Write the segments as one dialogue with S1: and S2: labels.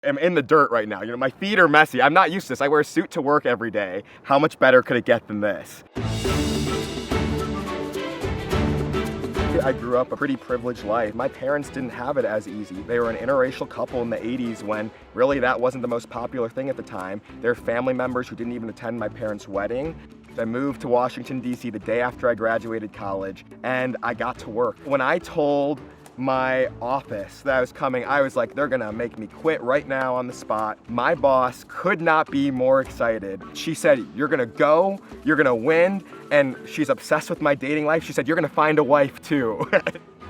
S1: am in the dirt right now. You know, my feet are messy. I'm not used to this. I wear a suit to work every day. How much better could it get than this? I grew up a pretty privileged life. My parents didn't have it as easy. They were an interracial couple in the 80s when really that wasn't the most popular thing at the time. There are family members who didn't even attend my parents' wedding. I moved to Washington, D.C. the day after I graduated college, and I got to work. When I told my office that I was coming, I was like, they're gonna make me quit right now on the spot. My boss could not be more excited. She said, you're gonna go, you're gonna win, and she's obsessed with my dating life. She said, you're gonna find a wife too.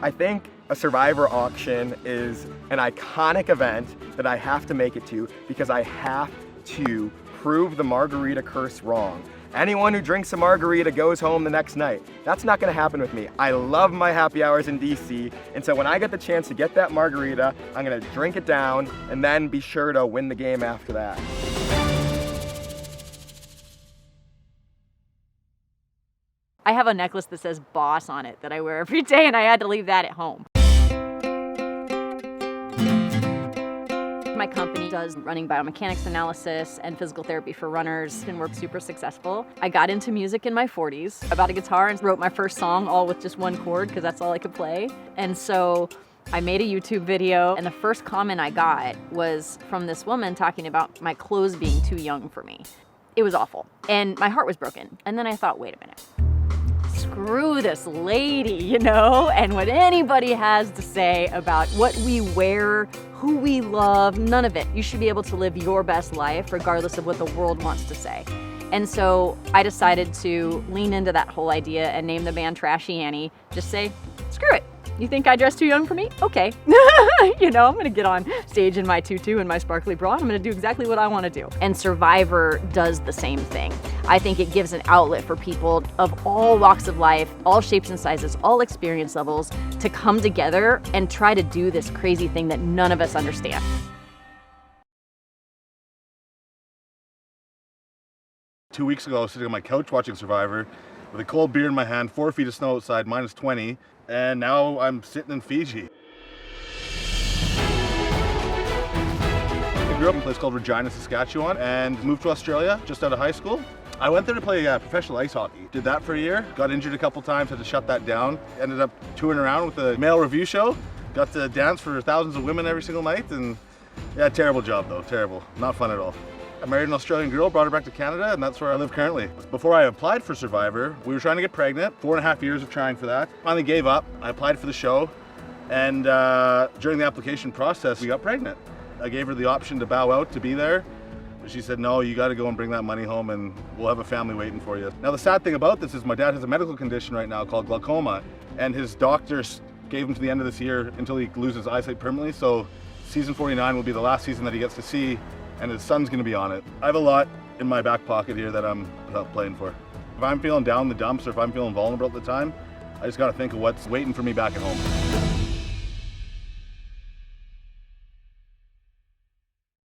S1: I think a Survivor auction is an iconic event that I have to make it to because I have to prove the margarita curse wrong. Anyone who drinks a margarita goes home the next night. That's not gonna happen with me. I love my happy hours in DC, and so when I get the chance to get that margarita, I'm gonna drink it down and then be sure to win the game after that.
S2: I have a necklace that says boss on it that I wear every day, and I had to leave that at home. My company does running biomechanics analysis and physical therapy for runners, and we're super successful. I got into music in my 40s. I bought a guitar and wrote my first song all with just one chord because that's all I could play. And so I made a YouTube video, and the first comment I got was from this woman talking about my clothes being too young for me. It was awful, and my heart was broken. And then I thought, wait a minute. Screw this lady, you know, and what anybody has to say about what we wear, who we love, none of it. You should be able to live your best life regardless of what the world wants to say. And so I decided to lean into that whole idea and name the band Trashy Annie. Just say, screw it. You think I dress too young for me? Okay. You know, I'm gonna get on stage in my tutu and my sparkly bra, and I'm gonna do exactly what I wanna do. And Survivor does the same thing. I think it gives an outlet for people of all walks of life, all shapes and sizes, all experience levels, to come together and try to do this crazy thing that none of us understand.
S3: Two weeks ago, I was sitting on my couch watching Survivor with a cold beer in my hand, 4 feet of snow outside, minus 20, and now I'm sitting in Fiji. I grew up in a place called Regina, Saskatchewan, and moved to Australia just out of high school. I went there to play professional ice hockey. Did that for a year, got injured a couple times, had to shut that down. Ended up touring around with a male review show. Got to dance for thousands of women every single night, and yeah, terrible job though, terrible. Not fun at all. I married an Australian girl, brought her back to Canada, and that's where I live currently. Before I applied for Survivor, we were trying to get pregnant, 4.5 years of trying for that. Finally gave up, I applied for the show, and during the application process, we got pregnant. I gave her the option to bow out to be there, but she said, no, you gotta go and bring that money home and we'll have a family waiting for you. Now the sad thing about this is my dad has a medical condition right now called glaucoma, and his doctors gave him to the end of this year until he loses eyesight permanently, so season 49 will be the last season that he gets to see, and his son's gonna be on it. I have a lot in my back pocket here that I'm playing for. If I'm feeling down in the dumps or if I'm feeling vulnerable at the time, I just gotta think of what's waiting for me back at home.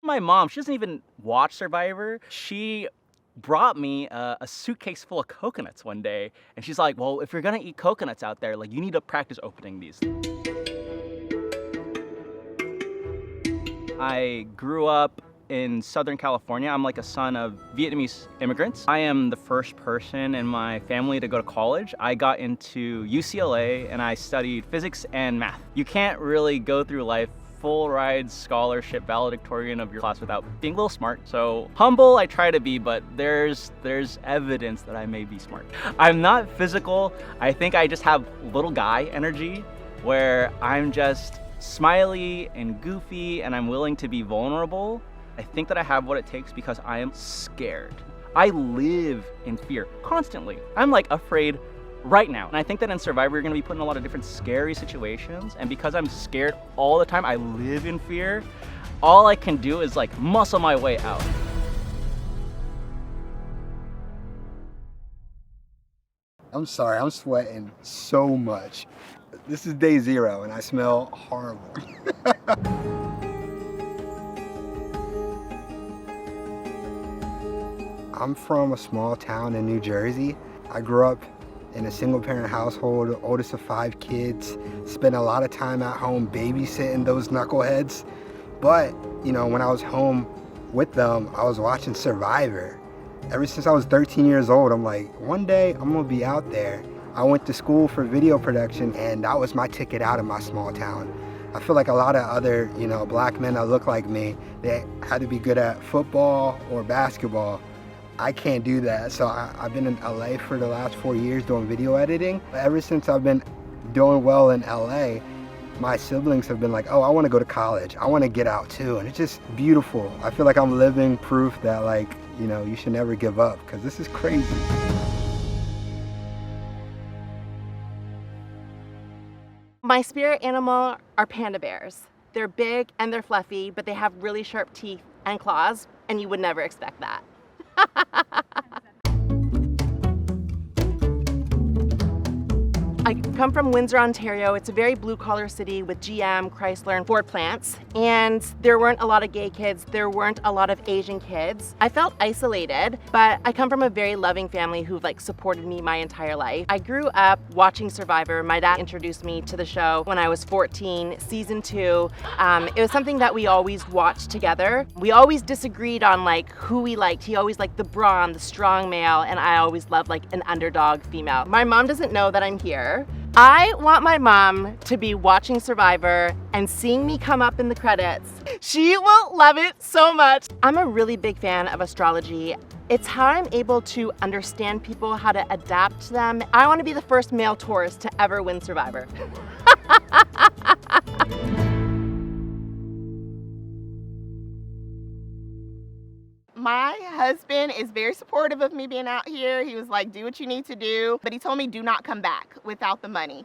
S4: My mom, she doesn't even watch Survivor. She brought me a suitcase full of coconuts one day, and she's like, well, if you're gonna eat coconuts out there, like, you need to practice opening these. I grew up in Southern California. I'm like a son of Vietnamese immigrants. I am the first person in my family to go to college. I got into UCLA and I studied physics and math. You can't really go through life full ride scholarship valedictorian of your class without being a little smart. So humble I try to be, but there's evidence that I may be smart. I'm not physical. I think I just have little guy energy where I'm just smiley and goofy and I'm willing to be vulnerable. I think that I have what it takes because I am scared. I live in fear constantly. I'm like afraid right now. And I think that in Survivor, you're gonna be put in a lot of different scary situations. And because I'm scared all the time, I live in fear, all I can do is like muscle my way out.
S5: I'm sorry, I'm sweating so much. This is day 0 and I smell horrible. I'm from a small town in New Jersey. I grew up in a single-parent household, oldest of 5 kids, spent a lot of time at home babysitting those knuckleheads. But when I was home with them, I was watching Survivor. Ever since I was 13 years old, I'm like, one day I'm gonna be out there. I went to school for video production, and that was my ticket out of my small town. I feel like a lot of other, black men that look like me, they had to be good at football or basketball. I can't do that, so I've been in LA for the last 4 years doing video editing. Ever since I've been doing well in LA, my siblings have been like, oh, I want to go to college. I want to get out too, and it's just beautiful. I feel like I'm living proof that you should never give up, because this is crazy.
S6: My spirit animal are panda bears. They're big and they're fluffy, but they have really sharp teeth and claws, and you would never expect that. I come from Windsor, Ontario. It's a very blue-collar city with GM, Chrysler, and Ford plants. And there weren't a lot of gay kids. There weren't a lot of Asian kids. I felt isolated, but I come from a very loving family who supported me my entire life. I grew up watching Survivor. My dad introduced me to the show when I was 14, season 2. It was something that we always watched together. We always disagreed on who we liked. He always liked the brawn, the strong male, and I always loved an underdog female. My mom doesn't know that I'm here. I want my mom to be watching Survivor and seeing me come up in the credits. She will love it so much. I'm a really big fan of astrology. It's how I'm able to understand people, how to adapt to them. I want to be the first male Taurus to ever win Survivor. My husband is very supportive of me being out here. He was like, do what you need to do. But he told me, do not come back without the money.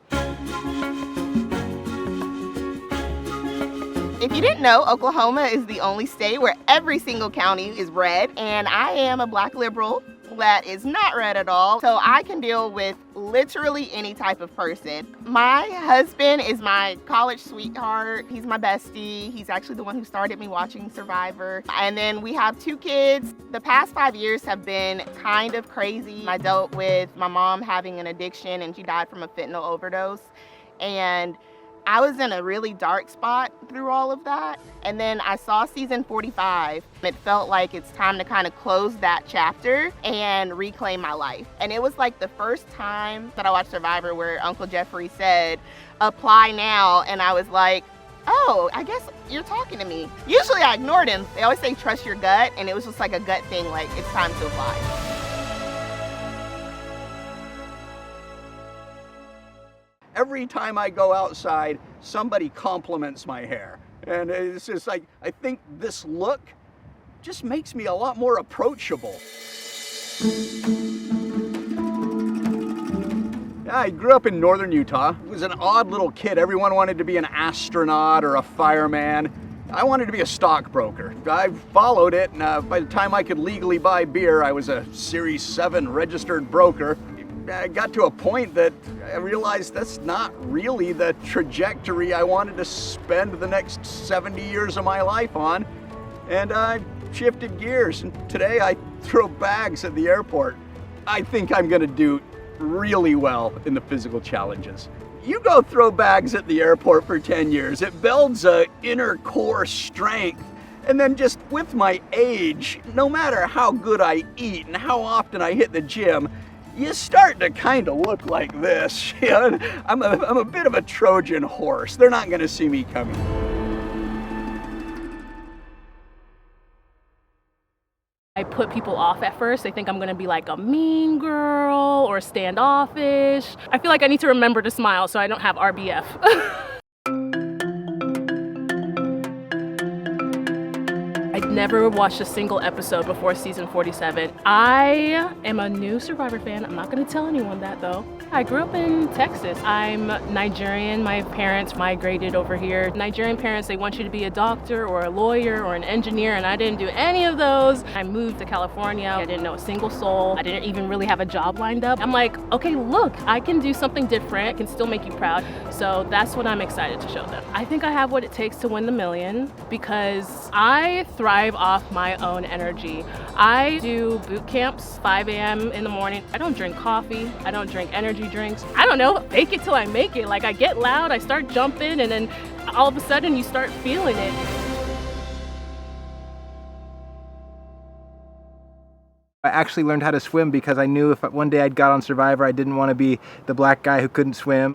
S6: If you didn't know, Oklahoma is the only state where every single county is red. And I am a black liberal that is not red at all. So I can deal with literally any type of person. My husband is my college sweetheart. He's my bestie. He's actually the one who started me watching Survivor. And then we have 2 kids. The past 5 years have been kind of crazy. I dealt with my mom having an addiction, and she died from a fentanyl overdose. And I was in a really dark spot through all of that. And then I saw season 45. It felt like it's time to kind of close that chapter and reclaim my life. And it was the first time that I watched Survivor where Uncle Jeffrey said, apply now. And I was like, oh, I guess you're talking to me. Usually I ignored him. They always say trust your gut. And it was just a gut thing, it's time to apply.
S7: Every time I go outside, somebody compliments my hair. And it's just I think this look just makes me a lot more approachable. I grew up in northern Utah. I was an odd little kid. Everyone wanted to be an astronaut or a fireman. I wanted to be a stockbroker. I followed it, and by the time I could legally buy beer, I was a Series 7 registered broker. I got to a point that I realized that's not really the trajectory I wanted to spend the next 70 years of my life on. And I shifted gears, and today I throw bags at the airport. I think I'm gonna do really well in the physical challenges. You go throw bags at the airport for 10 years, it builds a inner core strength. And then just with my age, no matter how good I eat and how often I hit the gym, you start to kind of look like this. I'm a bit of a Trojan horse. They're not gonna see me coming.
S8: I put people off at first. They think I'm gonna be a mean girl or standoffish. I feel like I need to remember to smile so I don't have RBF. I never watched a single episode before season 47. I am a new Survivor fan. I'm not gonna tell anyone that though. I grew up in Texas. I'm Nigerian. My parents migrated over here. Nigerian parents, they want you to be a doctor or a lawyer or an engineer, and I didn't do any of those. I moved to California. I didn't know a single soul. I didn't even really have a job lined up. I'm like, okay, look, I can do something different. I can still make you proud. So that's what I'm excited to show them. I think I have what it takes to win the million because I thrive off my own energy. I do boot camps 5 a.m. in the morning. I don't drink coffee. I don't drink energy drinks. I don't know, fake it till I make it. I get loud, I start jumping, and then all of a sudden you start feeling it.
S9: I actually learned how to swim because I knew if one day I'd got on Survivor, I didn't want to be the black guy who couldn't swim.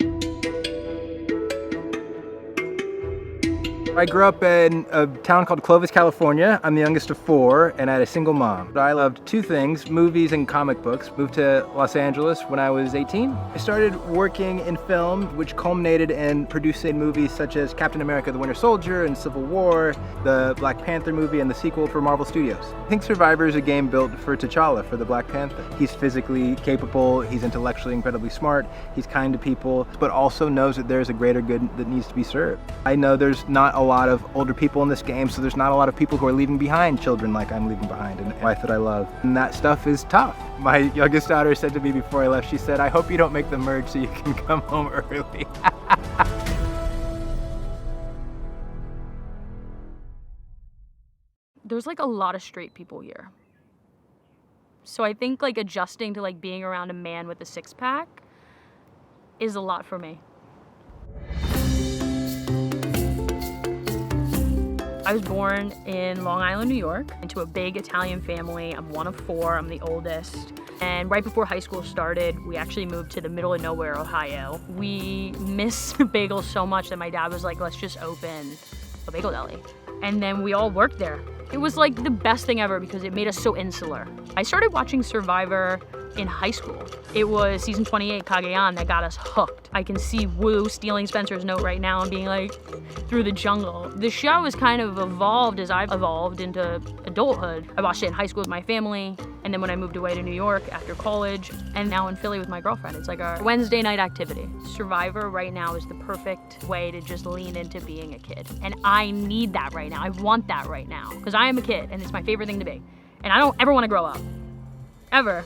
S9: I grew up in a town called Clovis, California. I'm the youngest of 4, and I had a single mom. I loved 2 things, movies and comic books. Moved to Los Angeles when I was 18. I started working in film, which culminated in producing movies such as Captain America: The Winter Soldier and Civil War, the Black Panther movie, and the sequel for Marvel Studios. I think Survivor is a game built for T'Challa, for the Black Panther. He's physically capable, he's intellectually incredibly smart, he's kind to people, but also knows that there's a greater good that needs to be served. I know there's not a lot of older people in this game, so there's not a lot of people who are leaving behind children like I'm leaving behind and a wife that I love. And that stuff is tough. My youngest daughter said to me before I left, she said, "I hope you don't make the merge so you can come home early."
S10: There's like a lot of straight people here. So I think like adjusting to like being around a man with a 6-pack is a lot for me. I was born in Long Island, New York, into a big Italian family. I'm one of 4, I'm the oldest. And right before high school started, we actually moved to the middle of nowhere, Ohio. We miss bagels so much that my dad was like, let's just open a bagel deli. And then we all worked there. It was like the best thing ever because it made us so insular. I started watching Survivor in high school. It was season 28, Cagayan, that got us hooked. I can see Wu stealing Spencer's note right now and being like, through the jungle. The show has kind of evolved as I've evolved into adulthood. I watched it in high school with my family, and then when I moved away to New York after college, and now in Philly with my girlfriend. It's like our Wednesday night activity. Survivor right now is the perfect way to just lean into being a kid. And I need that right now. I want that right now. Because I am a kid, and it's my favorite thing to be. And I don't ever want to grow up. Ever.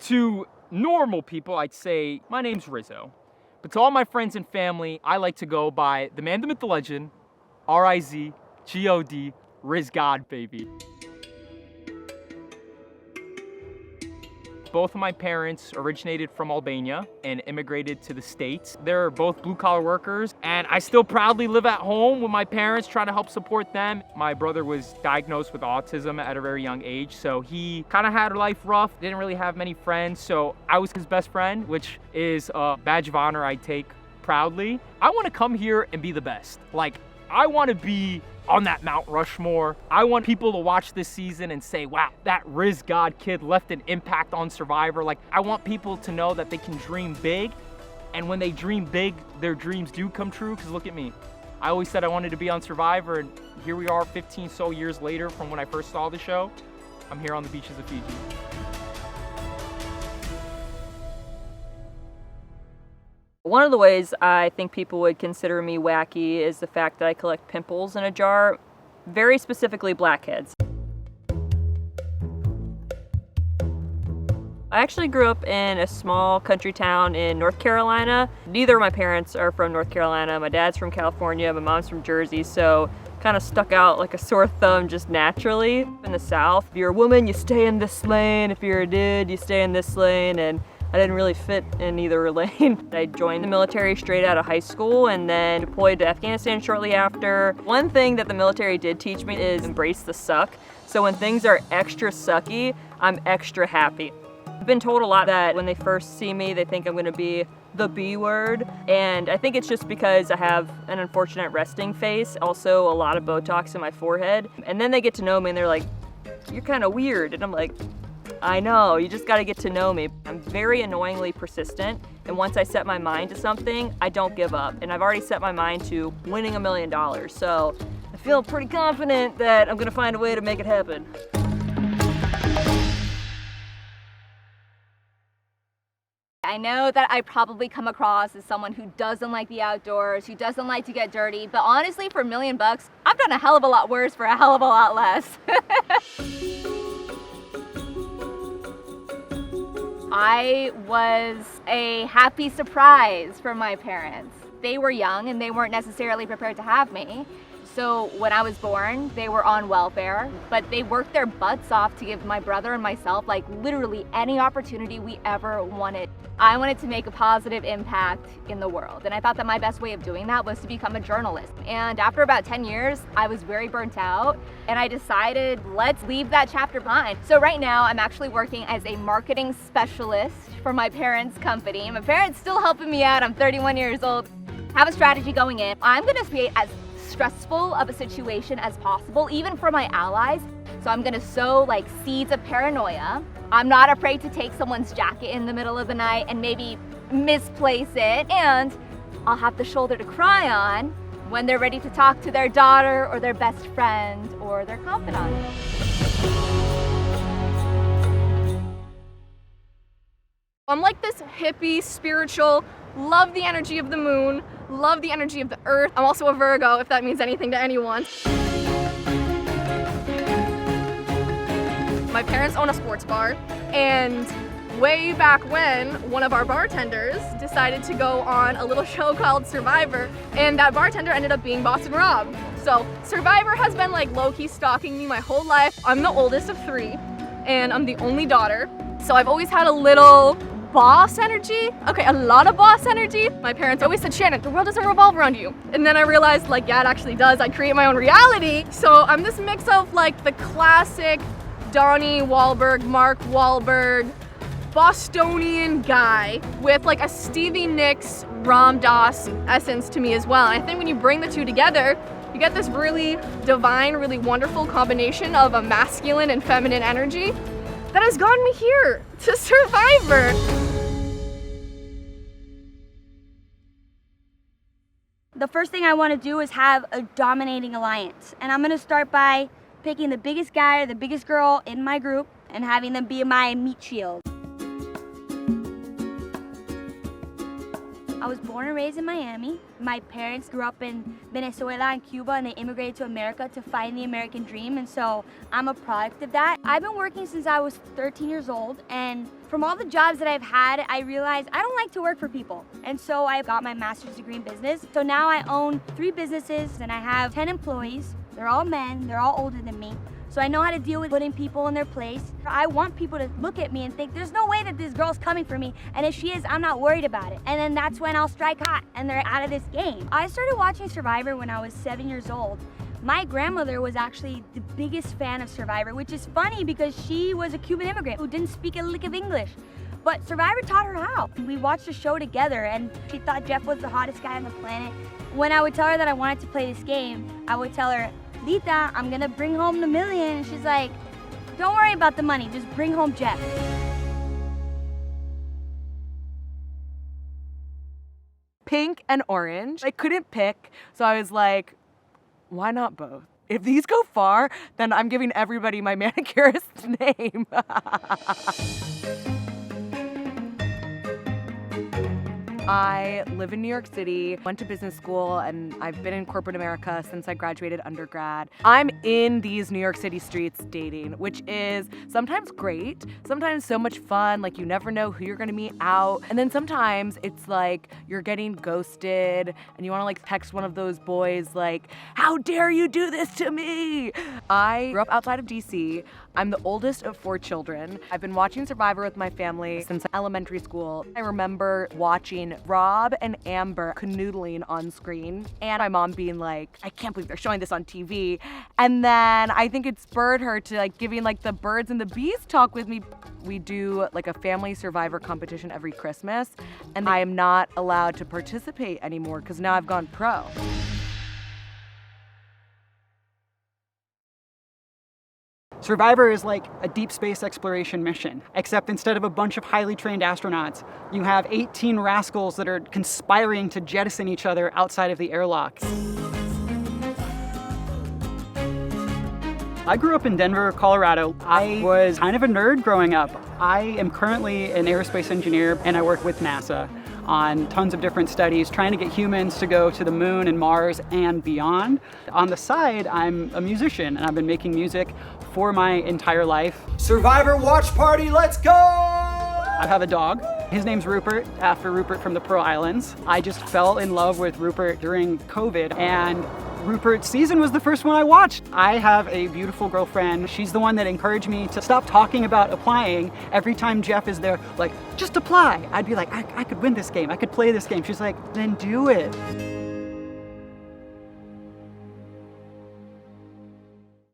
S11: To normal people, I'd say, my name's Rizo. But to all my friends and family, I like to go by the man, the myth, the legend, R-I-Z-G-O-D, Riz God, baby. Both of my parents originated from Albania and immigrated to the States. They're both blue-collar workers, and I still proudly live at home with my parents, trying to help support them. My brother was diagnosed with autism at a very young age, so he kind of had life rough, didn't really have many friends, so I was his best friend, which is a badge of honor I take proudly. I want to come here and be the best. Like, I want to be on that Mount Rushmore. I want people to watch this season and say, wow, that Riz God kid left an impact on Survivor. Like, I want people to know that they can dream big, and when they dream big, their dreams do come true, because look at me. I always said I wanted to be on Survivor, and here we are 15 so years later from when I first saw the show. I'm here on the beaches of Fiji.
S2: One of the ways I think people would consider me wacky is the fact that I collect pimples in a jar, very specifically blackheads. I actually grew up in a small country town in North Carolina. Neither of my parents are from North Carolina. My dad's from California, my mom's from Jersey, so kind of stuck out like a sore thumb just naturally. In the South, if you're a woman, you stay in this lane. If you're a dude, you stay in this lane. And I didn't really fit in either lane. I joined the military straight out of high school and then deployed to Afghanistan shortly after. One thing that the military did teach me is embrace the suck. So when things are extra sucky, I'm extra happy. I've been told a lot that when they first see me, they think I'm gonna be the B word. And I think it's just because I have an unfortunate resting face, also a lot of Botox in my forehead. And then they get to know me and they're like, you're kind of weird. And I'm like, I know, you just gotta get to know me. I'm very annoyingly persistent, and once I set my mind to something, I don't give up. And I've already set my mind to winning $1 million, so I feel pretty confident that I'm gonna find a way to make it happen.
S12: I know that I probably come across as someone who doesn't like the outdoors, who doesn't like to get dirty, but honestly, for $1 million, I've done a hell of a lot worse for a hell of a lot less. I was a happy surprise for my parents. They were young and they weren't necessarily prepared to have me. So when I was born, they were on welfare, but they worked their butts off to give my brother and myself like literally any opportunity we ever wanted. I wanted to make a positive impact in the world, and I thought that my best way of doing that was to become a journalist. And after about 10 years, I was very burnt out, and I decided, let's leave that chapter behind. So right now, I'm actually working as a marketing specialist for my parents' company. My parents still helping me out. I'm 31 years old. Have a strategy going in. I'm gonna create as stressful of a situation as possible, even for my allies. So I'm gonna sow like seeds of paranoia. I'm not afraid to take someone's jacket in the middle of the night and maybe misplace it, and I'll have the shoulder to cry on when they're ready to talk to their daughter or their best friend or their confidant.
S8: I'm like this hippie, spiritual, love the energy of the moon, love the energy of the earth. I'm also a Virgo, if that means anything to anyone. My parents own a sports bar, and way back when, one of our bartenders decided to go on a little show called Survivor, and that bartender ended up being Boston Rob. So Survivor has been like low-key stalking me my whole life. I'm the oldest of 3, and I'm the only daughter. So I've always had a little boss energy. Okay, a lot of boss energy. My parents always said, Shannon, the world doesn't revolve around you. And then I realized, like, yeah, it actually does. I create my own reality. So I'm this mix of like the classic Donnie Wahlberg, Mark Wahlberg, Bostonian guy with like a Stevie Nicks, Ram Dass essence to me as well. And I think when you bring the two together, you get this really divine, really wonderful combination of a masculine and feminine energy that has gotten me here to Survivor.
S13: The first thing I want to do is have a dominating alliance. And I'm going to start by picking the biggest guy or the biggest girl in my group and having them be my meat shield. I was born and raised in Miami. My parents grew up in Venezuela and Cuba, and they immigrated to America to find the American dream, and so I'm a product of that. I've been working since I was 13 years old, and from all the jobs that I've had, I realized I don't like to work for people. And so I got my master's degree in business. So now I own 3 businesses, and I have 10 employees. They're all men, they're all older than me. So I know how to deal with putting people in their place. I want people to look at me and think, there's no way that this girl's coming for me. And if she is, I'm not worried about it. And then that's when I'll strike hot and they're out of this game. I started watching Survivor when I was 7 years old. My grandmother was actually the biggest fan of Survivor, which is funny because she was a Cuban immigrant who didn't speak a lick of English. But Survivor taught her how. We watched the show together and she thought Jeff was the hottest guy on the planet. When I would tell her that I wanted to play this game, I would tell her, Lita, I'm gonna bring home the $1 million. And she's like, don't worry about the money, just bring home Jeff.
S14: Pink and orange. I couldn't pick, so I was like, why not both? If these go far, then I'm giving everybody my manicurist's name. I live in New York City, went to business school, and I've been in corporate America since I graduated undergrad. I'm in these New York City streets dating, which is sometimes great, sometimes so much fun, like you never know who you're gonna meet out. And then sometimes it's like you're getting ghosted and you wanna like text one of those boys like, how dare you do this to me? I grew up outside of DC. I'm the oldest of 4 children. I've been watching Survivor with my family since elementary school. I remember watching Rob and Amber canoodling on screen, and my mom being like, I can't believe they're showing this on TV. And then I think it spurred her to like giving like the birds and the bees talk with me. We do like a family Survivor competition every Christmas, and I am not allowed to participate anymore because now I've gone pro.
S15: Survivor is like a deep space exploration mission, except instead of a bunch of highly trained astronauts, you have 18 rascals that are conspiring to jettison each other outside of the airlock. I grew up in Denver, Colorado. I was kind of a nerd growing up. I am currently an aerospace engineer, and I work with NASA on tons of different studies, trying to get humans to go to the moon and Mars and beyond. On the side, I'm a musician, and I've been making music for my entire life.
S16: Survivor watch party, let's go!
S15: I have a dog. His name's Rupert, after Rupert from the Pearl Islands. I just fell in love with Rupert during COVID, and Rupert's season was the first one I watched. I have a beautiful girlfriend. She's the one that encouraged me to stop talking about applying. Every time Jeff is there, like, just apply. I'd be like, I could win this game. I could play this game. She's like, then do it.